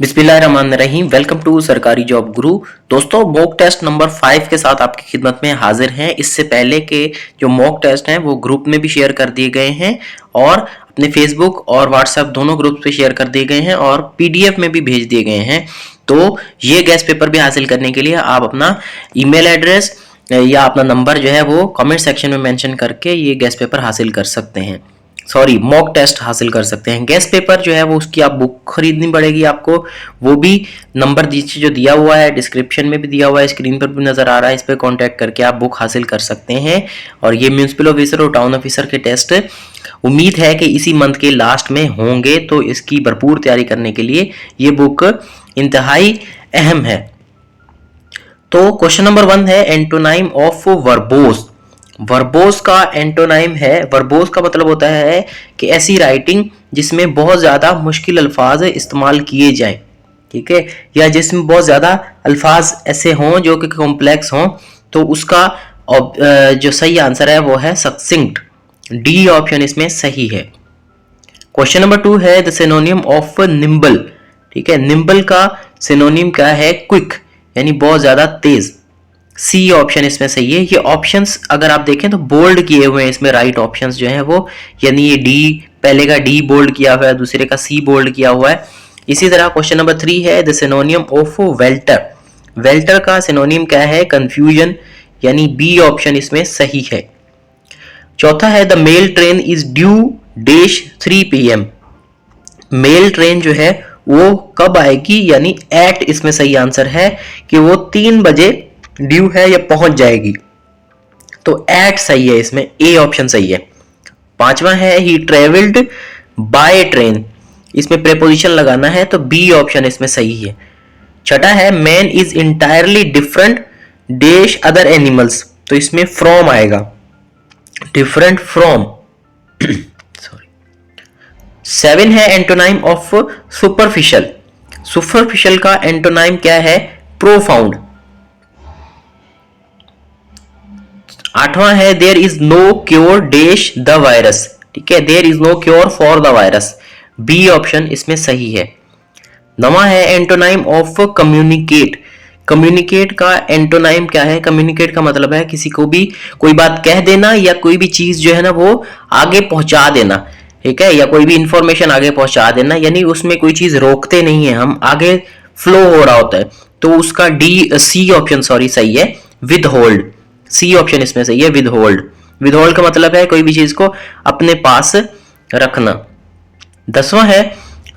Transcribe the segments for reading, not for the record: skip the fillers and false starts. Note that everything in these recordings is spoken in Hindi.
बिस्मिल्लाहिर्रहमानिर्रहीम। वेलकम टू सरकारी जॉब गुरु। दोस्तों, मॉक टेस्ट नंबर 5 के साथ आपकी खिदमत में हाजिर हैं। इससे पहले के जो मॉक टेस्ट हैं वो ग्रुप में भी शेयर कर दिए गए हैं और अपने फेसबुक और व्हाट्सएप दोनों ग्रुप पे शेयर कर दिए गए हैं और पीडीएफ में भी भेज दिए गए हैं। तो ये गेस्ट पेपर भी हासिल करने के लिए आप अपना ईमेल एड्रेस या अपना नंबर जो है वो कमेंट सेक्शन में मेंशन करके ये गेस्ट पेपर हासिल कर सकते हैं, मॉक टेस्ट हासिल कर सकते हैं। गेस्ट पेपर जो है वो उसकी आप बुक खरीदनी पड़ेगी आपको, वो भी नंबर नीचे जो दिया हुआ है डिस्क्रिप्शन में भी दिया हुआ है, स्क्रीन पर भी नजर आ रहा है, इस पर कॉन्टैक्ट करके आप बुक हासिल कर सकते हैं। और ये म्यूनिसिपल ऑफिसर और टाउन ऑफिसर के टेस्ट उम्मीद है कि इसी मंथ के लास्ट में होंगे, तो इसकी भरपूर तैयारी करने के लिए ये बुक इंतहाई अहम है। तो क्वेश्चन नंबर 1 है एंटोनाइम ऑफ वर्बोस। वर्बोस का एंटोनाइम है, वर्बोस का मतलब होता है कि ऐसी राइटिंग जिसमें बहुत ज्यादा मुश्किल अल्फाज इस्तेमाल किए जाएं, ठीक है, या जिसमें बहुत ज्यादा अल्फाज ऐसे हों जो कि कॉम्प्लेक्स हों, तो उसका जो सही आंसर है वो है सक्सिंक्ट। डी ऑप्शन इसमें सही है। क्वेश्चन नंबर 2 है द सिनोनिम ऑफ निम्बल। ठीक है, निम्बल का सिनोनिम क्या है? क्विक, यानी बहुत ज्यादा तेज। सी ऑप्शन इसमें सही है। ये ऑप्शंस अगर आप देखें तो बोल्ड किए हुए हैं इसमें, राइट ऑप्शंस जो हैं वो, यानी ये डी, पहले का डी बोल्ड किया हुआ है, दूसरे का सी बोल्ड किया हुआ है। इसी तरह क्वेश्चन नंबर 3 है the synonym of welter. Welter का सिनोनिम क्या है? कंफ्यूजन, यानी बी ऑप्शन इसमें सही है। चौथा है the mail train is due dash 3 PM। Mail train जो है वो कब आएगी, यानी एट इसमें सही आंसर है कि वो 3 बजे ड्यू है या पहुंच जाएगी, तो एट सही है इसमें, ए ऑप्शन सही है। पांचवा है ही ट्रेवल्ड बाय ट्रेन, इसमें प्रेपोजिशन लगाना है, तो बी ऑप्शन इसमें सही है। छठा है man is entirely different dash other animals, तो इसमें फ्रॉम आएगा, डिफरेंट फ्रॉम। सॉरी। 7 है एंटोनाइम ऑफ सुपरफिशियल। सुपरफिशियल का एंटोनाइम क्या है? प्रोफाउंड। 8वां है there is no cure dash the virus. ठीक है, there is no cure for the virus, B option इसमें सही है। 9वां है एंटोनाइम ऑफ कम्युनिकेट। कम्युनिकेट का एंटोनाइम क्या है? कम्युनिकेट का मतलब है किसी को भी कोई बात कह देना या कोई भी चीज जो है ना वो आगे पहुंचा देना, ठीक है, या कोई भी इंफॉर्मेशन आगे पहुंचा देना, यानी उसमें कोई चीज रोकते नहीं है हम, आगे फ्लो हो रहा होता है, तो उसका सी ऑप्शन सही है, विद होल्ड। सी ऑप्शन इसमें सही है, विद होल्ड। विद होल्ड का मतलब है कोई भी चीज को अपने पास रखना। 10वां है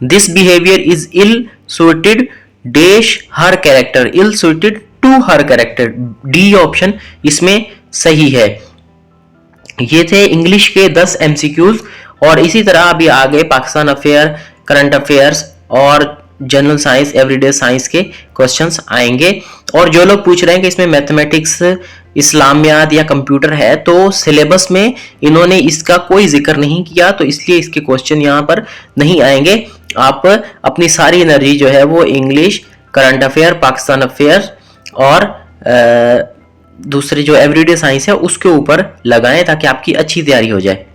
this behaviour is ill suited dash her character, ill suited to her character, D option इसमें सही है। ये थे इंग्लिश के 10 MCQs, और इसी तरह अभी आगे पाकिस्तान अफेयर, करंट अफेयर्स और जनरल साइंस, एवरीडे साइंस के क्वेश्चंस आएंगे। और जो लोग पूछ रहे हैं कि इसमें मैथमेटिक्स, इस्लामियात या कंप्यूटर है, तो सिलेबस में इन्होंने इसका कोई जिक्र नहीं किया, तो इसलिए इसके क्वेश्चन यहाँ पर नहीं आएंगे। आप अपनी सारी एनर्जी जो है वो English, current affair, Pakistan affair और दूसरे जो एवरीडे साइंस है उसके ऊपर लगाएं ताकि आपकी अच्छी तैयारी हो जाए।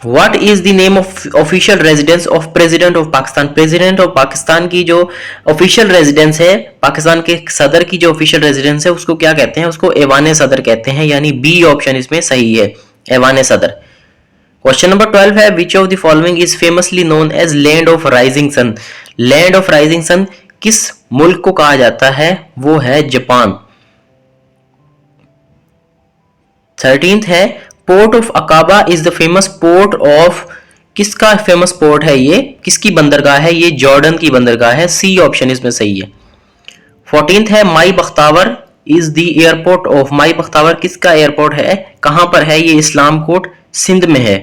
What is the name of official residence of President of Pakistan? President of Pakistan की जो ऑफिशियल रेजिडेंस है, पाकिस्तान के सदर की जो ऑफिशियल रेजिडेंस है, उसको क्या कहते हैं? उसको ऐवान सदर कहते हैं, यानी बी ऑप्शन इसमें सही है, ऐवान सदर। क्वेश्चन नंबर 12 है which of the following is famously known as land of rising sun. Land of rising sun किस मुल्क को कहा जाता है? वो है जापान। 13th है port of Aqaba is the famous port of, किसका फेमस पोर्ट है ये, किसकी बंदरगाह है ये? जॉर्डन की बंदरगाह है, सी ऑप्शन इसमें सही है। 14th है Mai Bakhtawar is the airport of, Mai Bakhtawar किसका एयरपोर्ट है, कहां पर है ये? इस्लाम कोट, सिंध में है।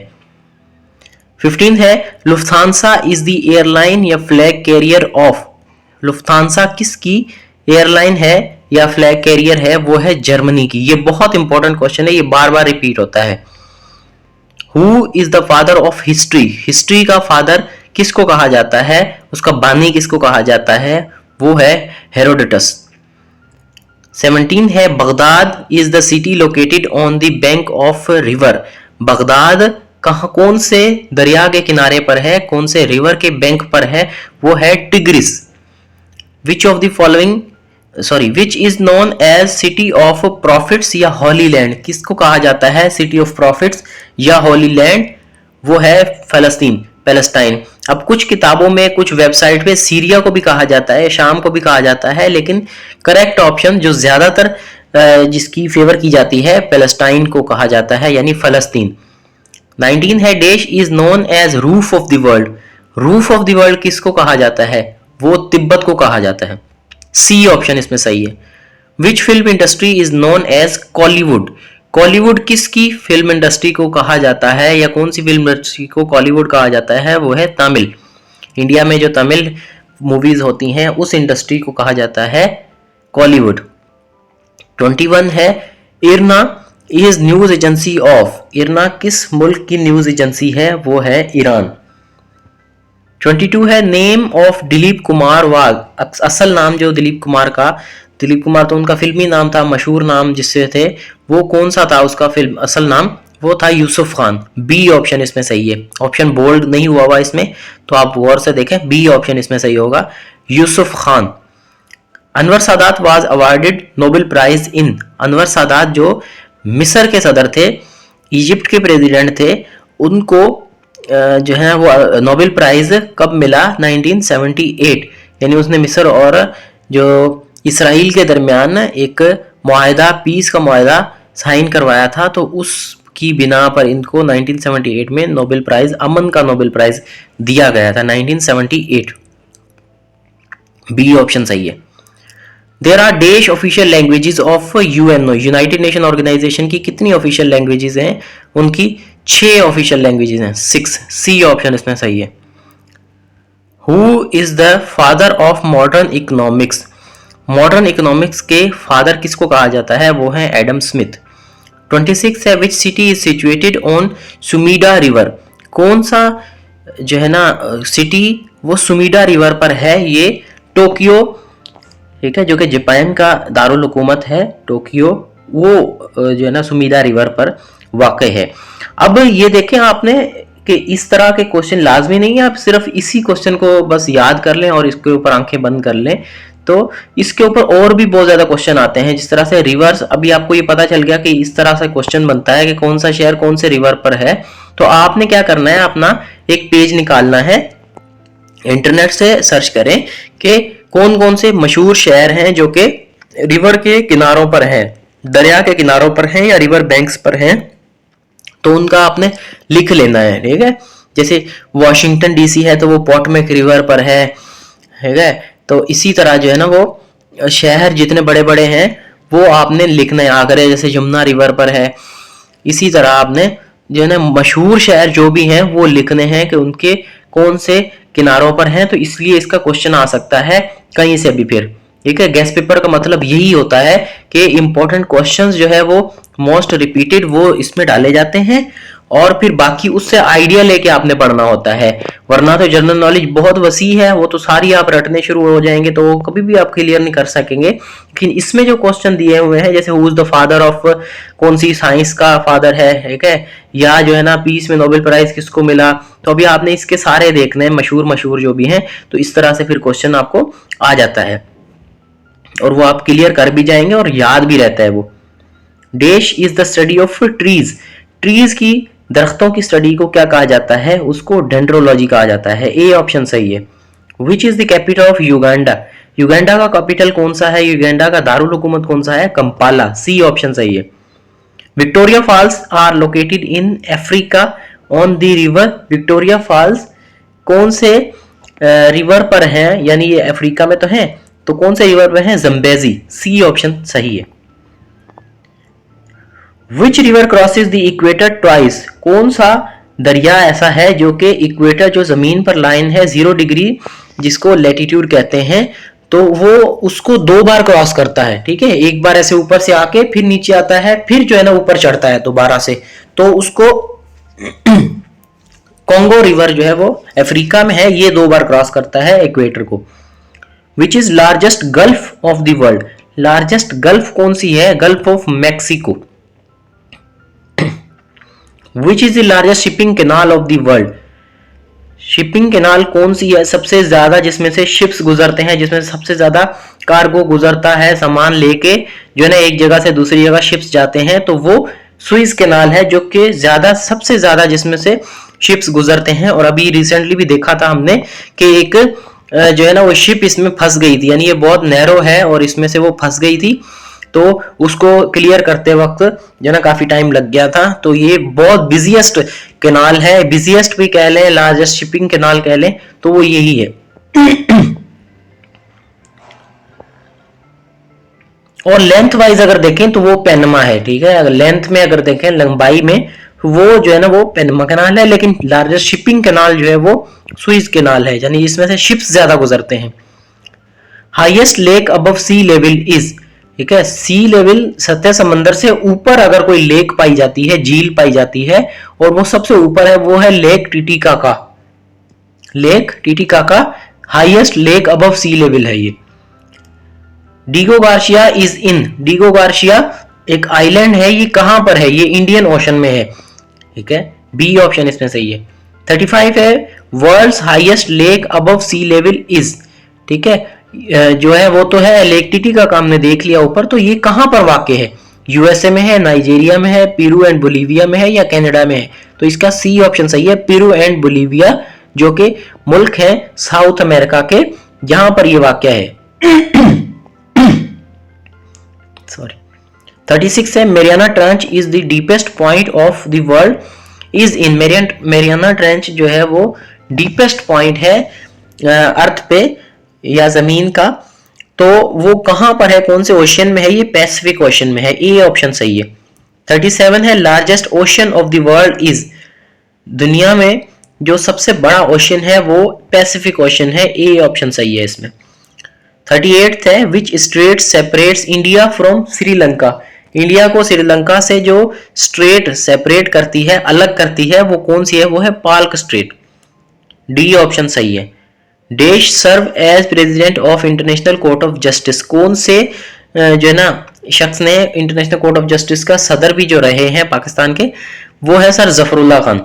15th है लुफ्थांसा इज द एयरलाइन या फ्लैग कैरियर ऑफ, लुफ्थांसा किसकी एयरलाइन है या फ्लैग कैरियर है? वो है जर्मनी की। ये बहुत इंपॉर्टेंट क्वेश्चन है, ये बार बार रिपीट होता है। Who is the father of history, history का फादर किसको कहा जाता है, उसका बानी किसको कहा जाता है? वो है हेरोडोटस। 17 है Baghdad is the city located on the bank of river. Baghdad कहाँ, कौन से दरिया के किनारे पर है, कौन से रिवर के बैंक पर है, वो है Tigris. Which of the following which is known as city of prophets या होली लैंड, किसको कहा जाता है सिटी ऑफ प्रॉफिट्स या होली लैंड, वो है पैलेस्टाइन। अब कुछ किताबों में, कुछ वेबसाइट पे सीरिया को भी कहा जाता है, शाम को भी कहा जाता है, लेकिन करेक्ट ऑप्शन जो ज्यादातर जिसकी फेवर की जाती है, पैलेस्टाइन को कहा जाता है, यानी फलस्तीन। 19 है dash is known as roof of the world. Roof of the world किसको कहा जाता है, वो तिब्बत को कहा जाता है। सी ऑप्शन इसमें सही है। Which film industry is known as Kollywood. Kollywood किसकी फिल्म इंडस्ट्री को कहा जाता है, या कौन सी फिल्म इंडस्ट्री को कॉलीवुड कहा जाता है, वो है तमिल। इंडिया में जो तमिल मूवीज होती हैं उस इंडस्ट्री को कहा जाता है कॉलीवुड। 21 है इरना इज न्यूज एजेंसी ऑफ। इरना किस मुल्क की न्यूज एजेंसी है, वो है ईरान। 22 है नेम ऑफ दिलीप कुमार वाघ। असल नाम जो दिलीप कुमार का, दिलीप कुमार तो उनका फिल्मी नाम था, मशहूर नाम जिससे थे, वो कौन सा था उसका फिल्म असल नाम, वो था यूसुफ खान। बी ऑप्शन इसमें सही है। ऑप्शन बोल्ड नहीं हुआ इसमें, तो आप गौर से देखें, बी ऑप्शन इसमें सही होगा, Yusuf Khan. Anwar Sadat was awarded Nobel prize in. Anwar Sadat जो मिस्र के सदर थे, इजिप्ट के प्रेसिडेंट थे, उनको जो है वो नोबेल प्राइज कब मिला, 1978। यानी उसने मिस्र और जो इसराइल के दरमियान एक मुआहदा, पीस का मुआहदा साइन करवाया था, तो उसकी बिना पर इनको 1978 में नोबेल प्राइज, अमन का नोबेल प्राइज दिया गया था, 1978। बी ऑप्शन सही है। There are dash official languages of UNO. United Nation organisation की कितनी ऑफिशियल लैंग्वेजेस हैं, उनकी 6 ऑफिशियल लैंग्वेजेस हैं, 6। सी ऑप्शन इसमें सही है। Who is the father of modern economics. Modern economics के फादर किसको कहा जाता है, वो है एडम स्मिथ। 26 है which city is situated on Sumida river. कौन सा जो है ना सिटी वो सुमीडा रिवर पर है, ये टोक्यो, ठीक है, जो कि जापान का दारुल हुकूमत है टोक्यो, वो जो है ना सुमीडा रिवर पर वाक़ है। अब ये देखें आपने कि इस तरह के क्वेश्चन लाजमी नहीं है आप सिर्फ इसी क्वेश्चन को बस याद कर लें और इसके ऊपर आंखें बंद कर लें, तो इसके ऊपर और भी बहुत ज्यादा क्वेश्चन आते हैं, जिस तरह से रिवर्स। अभी आपको ये पता चल गया कि इस तरह से क्वेश्चन बनता है कि कौन सा शहर कौन से रिवर पर है, तो आपने क्या करना है, अपना एक पेज निकालना है, इंटरनेट से सर्च करें कि कौन कौन से मशहूर शहर हैं जो कि रिवर के किनारों पर हैं, दरिया के किनारों पर हैं या रिवर बैंक्स पर हैं, तो उनका आपने लिख लेना है, ठीक है। जैसे वॉशिंगटन डीसी है तो वो पोटोमेक रिवर पर है, ठीक है। तो इसी तरह जो है ना वो शहर जितने बड़े बड़े हैं वो आपने लिखना है। आगरा जैसे यमुना रिवर पर है, इसी तरह आपने जो है ना मशहूर शहर जो भी हैं वो लिखने हैं कि उनके कौन से किनारों पर हैं, तो इसलिए इसका क्वेश्चन आ सकता है कहीं से भी फिर, ठीक है। गेस्ट पेपर का मतलब यही होता है कि इंपॉर्टेंट क्वेश्चंस जो है वो मोस्ट रिपीटेड वो इसमें डाले जाते हैं, और फिर बाकी उससे आइडिया लेके आपने पढ़ना होता है, वरना तो जनरल नॉलेज बहुत वसी है, वो तो सारी आप रटने शुरू हो जाएंगे तो कभी भी आप क्लियर नहीं कर सकेंगे। लेकिन इसमें जो क्वेश्चन दिए हुए हैं, जैसे who is the father of, कौन सी साइंस का फादर है, ठीक है, या जो है ना पीस में नोबेल प्राइज किसको मिला, तो अभी आपने इसके सारे देखने हैं, मशहूर जो भी हैं, तो इस तरह से फिर क्वेश्चन आपको आ जाता है और वो आप क्लियर कर भी जाएंगे और याद भी रहता है वो। Dash is the study of trees. Trees की, दरख्तों की स्टडी को क्या कहा जाता है, उसको डेंड्रोलॉजी कहा जाता है। ए ऑप्शन सही है। Which is the capital of Uganda. Uganda का कैपिटल कौन सा है, युगांडा का दारुल हुकूमत कौन सा है, कंपाला। सी ऑप्शन सही है। Victoria falls are located in Africa on the river. Victoria falls कौन से रिवर पर है, यानी ये अफ्रीका में तो है, तो कौन से रिवर पर है, जम्बेजी। सी ऑप्शन सही है। Which river crosses the equator twice. कौन सा दरिया ऐसा है जो कि इक्वेटर, जो जमीन पर लाइन है 0 डिग्री जिसको लैटिट्यूड कहते हैं, तो वो उसको 2 बार क्रॉस करता है, ठीक है। एक बार ऐसे ऊपर से आके फिर नीचे आता है, फिर जो है ना ऊपर चढ़ता है दोबारा से, तो उसको कॉन्गो रिवर जो है वो अफ्रीका में है, ये 2 बार क्रॉस करता है इक्वेटर को। Which is largest gulf of the world. Largest gulf कौन सी है, gulf of Mexico. Which is the largest shipping canal of the world? Shipping canal कौन सी है सबसे ज्यादा जिसमें से शिप्स गुजरते हैं, जिसमें से सबसे ज्यादा कार्गो गुजरता है, सामान लेके जो है ना एक जगह से दूसरी जगह शिप्स जाते हैं, तो वो सुइज कैनाल है जो कि सबसे ज्यादा जिसमें से शिप्स गुजरते हैं। और अभी रिसेंटली भी देखा था हमने कि एक जो है ना वो शिप इसमें फंस गई थी, यानी ये बहुत नैरो है और इसमें से वो फंस गई थी, तो उसको क्लियर करते वक्त जो ना काफी टाइम लग गया था। तो ये बहुत बिजिएस्ट कैनाल है, बिजिएस्ट भी कह लें, लार्जेस्ट शिपिंग कैनाल कह लें, तो वो यही है। और लेंथ वाइज अगर देखें तो वो पैनमा है, ठीक है। अगर लेंथ में अगर देखें, लंबाई में, वो जो है ना वो पैनमा कैनाल है, लेकिन लार्जेस्ट शिपिंग कैनाल जो है वो सुइज कैनाल है, यानी इसमें से शिप्स ज्यादा गुजरते हैं। Highest lake above sea level is, ठीक है, सी लेवल सतह समंदर से ऊपर अगर कोई लेक पाई जाती है, झील पाई जाती है, और वो सबसे ऊपर है, वो है lake Titicaca. Lake Titicaca highest lake above sea level है ये। Diego Garcia is in, Diego Garcia एक आइलैंड है, ये कहां पर है? ये इंडियन ओशन में है, ठीक है, बी ऑप्शन इसमें सही है। 35 है world's highest lake above sea level is, ठीक है, जो है वो तो है लेक टिटिकाका का हमने देख लिया ऊपर, तो ये कहां पर वाक़ है? यूएसए में है, नाइजीरिया में है, पेरू एंड बोलीविया में है, या कनाडा में है? तो इसका सी ऑप्शन सही है, पेरू एंड बोलीविया, जो कि मुल्क है साउथ अमेरिका के, जहां पर ये वाक़ है। सॉरी। 36 है Mariana trench is the deepest point of the world is in, Mariana trench जो है वो डीपेस्ट पॉइंट है अर्थ पे या जमीन का, तो वो कहां पर है, कौन से ओशन में है? ये पैसिफिक ओशन में है, ए ऑप्शन सही है। 37 है largest ocean of the world is, दुनिया में जो सबसे बड़ा ओशन है वो पैसिफिक ओशन है, ए ऑप्शन सही है इसमें। 38 है which strait separates India from Sri Lanka, India को श्रीलंका से जो स्ट्रेट सेपरेट करती है, अलग करती है, वो कौन सी है? वो है पाल्क स्ट्रेट, डी ऑप्शन सही है। Dash serve as president of international court of justice, कौन से जो है ना शख्स ने इंटरनेशनल कोर्ट ऑफ जस्टिस का सदर भी जो रहे हैं पाकिस्तान के, वो है sir Zafrullah Khan.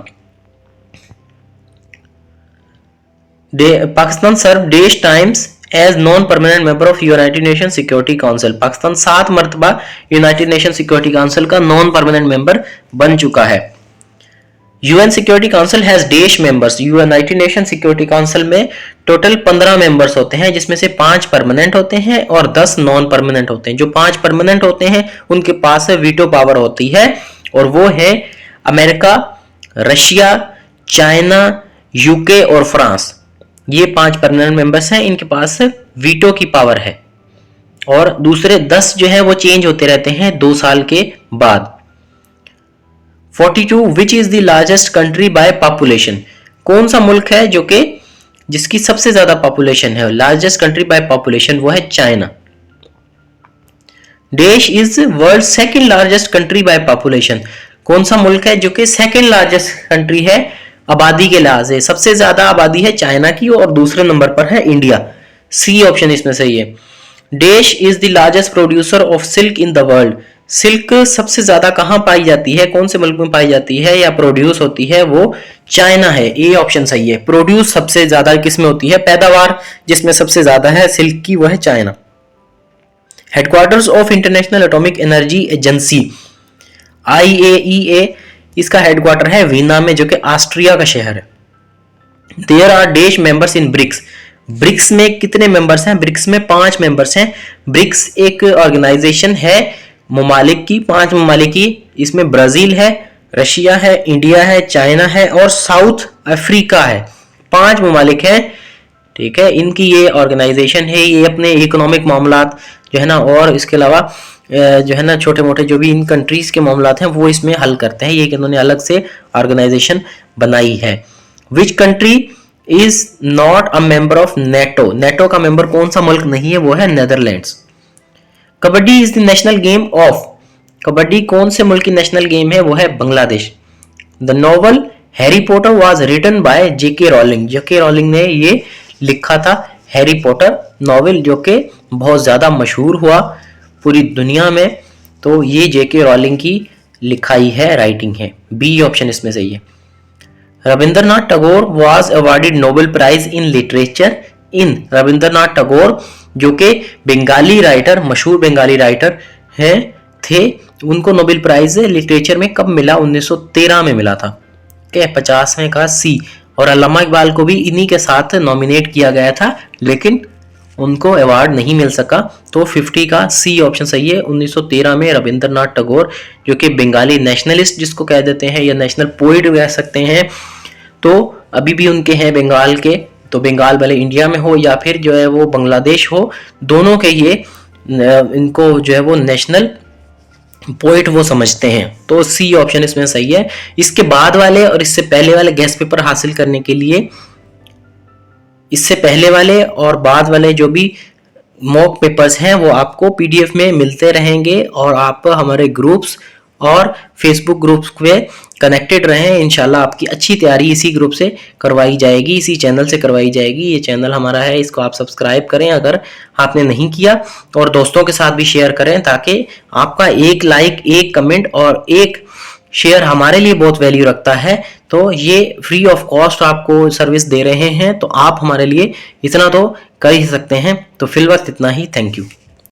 Pakistan serve dash times as non permanent member of United Nation security council, Pakistan 7 मरतबा यूनाइटेड नेशन सिक्योरिटी काउंसिल का नॉन परमानेंट मेंबर बन चुका है। UN security council has dash members, United Nation security council में टोटल 15 मेंबर्स होते हैं, जिसमें से 5 परमानेंट होते हैं और 10 नॉन परमानेंट होते हैं। जो 5 परमानेंट होते हैं उनके पास वीटो पावर होती है, और वो है अमेरिका, रशिया, चाइना, यूके और फ्रांस। ये 5 परमानेंट मेंबर्स हैं, इनके पास वीटो की पावर है, और दूसरे 10 जो है वो चेंज होते रहते हैं 2 साल के बाद। 42 which is the largest country by population, कौन सा मुल्क है जो कि जिसकी सबसे ज्यादा पॉपुलेशन है? लार्जेस्ट कंट्री बाय पॉपुलेशन वो है चाइना। देश is world second largest country by population, कौन सा मुल्क है जो कि सेकंड लार्जेस्ट कंट्री है आबादी के लिहाज से? सबसे ज्यादा आबादी है चाइना की और दूसरे नंबर पर है इंडिया, सी ऑप्शन इसमें सही है। Dash is the largest producer of silk in the world, silk सबसे ज्यादा कहां पाई जाती है, कौन से मुल्क में पाई जाती है या प्रोड्यूस होती है? वो चाइना है, ए ऑप्शन सही है। प्रोड्यूस सबसे ज्यादा किसमें होती है? पैदावार जिसमें सबसे ज्यादा है सिल्क की, वो है China. Headquarters of international atomic energy agency IAEA, इसका हेडक्वार्टर है वीना में, जो कि ऑस्ट्रिया का शहर है। देयर आर देश मेंबर्स इन ब्रिक्स, ब्रिक्स में कितने मेंबर्स हैं? ब्रिक्स में 5 मेंबर्स हैं। ब्रिक्स एक ऑर्गेनाइजेशन है ममालिक की, 5 ममालिक की, इसमें ब्राजील है, रशिया है, इंडिया है, चाइना है और साउथ अफ्रीका है। 5 ममालिक हैं, ठीक है, इनकी ये ऑर्गेनाइजेशन है। ये अपने इकोनॉमिक मामलात जो है ना, और इसके अलावा जो है ना छोटे मोटे जो भी इन कंट्रीज के मामलात हैं वो इसमें हल करते हैं। ये इन्होंने अलग से ऑर्गेनाइजेशन बनाई है। Which country is not a member of NATO, NATO का मेंबर कौन सा मुल्क नहीं है? वो है Netherlands. Kabaddi is the national game of, kabaddi कौन से मुल्क की नेशनल गेम है? वो है Bangladesh. The novel Harry Potter was written by JK Rowling, JK Rowling ने ये लिखा था हैरी पॉटर नॉवेल, जो कि बहुत ज्यादा मशहूर हुआ पूरी दुनिया में। तो ये जेके रॉलिंग की लिखाई है, राइटिंग है। बी ऑप्शन इसमें सही है। Rabindranath Tagore was awarded Nobel prize in literature in. Rabindranath Tagore जो कि बंगाली राइटर, मशहूर बंगाली राइटर हैं थे, उनको नोबेल प्राइज लिटरेचर में कब मिला? 1913 में मिला था। क्या 50वें का सी। और अल्लामा इकबाल को भी इन्हीं के साथ नॉमिनेट किया गया था, लेकिन उनको अवार्ड नहीं मिल सका। तो 50 का सी ऑप्शन सही है। 1913 में रविंद्रनाथ टैगोर जो कि बंगाली नेशनलिस्ट जिसको कह देते हैं या नेशनल पोइट कह सकते हैं, तो अभी भी उनके हैं बंगाल के। तो बंगाल भले इंडिया में हो या फिर जो है वो बांग्लादेश हो, दोनों के ये इनको जो है वो नेशनल पोइट वो समझते हैं। तो सी ऑप्शन इसमें सही है। इसके बाद वाले और इससे पहले वाले गेस्ट पेपर हासिल करने के लिए, इससे पहले वाले और बाद वाले जो भी मॉक पेपर्स हैं वो आपको पीडीएफ में मिलते रहेंगे, और आप हमारे ग्रुप्स और फेसबुक ग्रुप्स पे कनेक्टेड रहें। इंशाल्लाह आपकी अच्छी तैयारी इसी ग्रुप से करवाई जाएगी, इसी चैनल से करवाई जाएगी। ये चैनल हमारा है, इसको आप सब्सक्राइब करें अगर आपने नहीं किया, और दोस्तों के साथ भी शेयर करें, ताकि आपका एक लाइक, एक कमेंट और एक शेयर हमारे लिए बहुत वैल्यू रखता है। तो ये फ्री ऑफ कॉस्ट आपको सर्विस दे रहे हैं, तो आप हमारे लिए इतना तो कर ही सकते हैं। तो फिलहाल इतना ही। Thank you.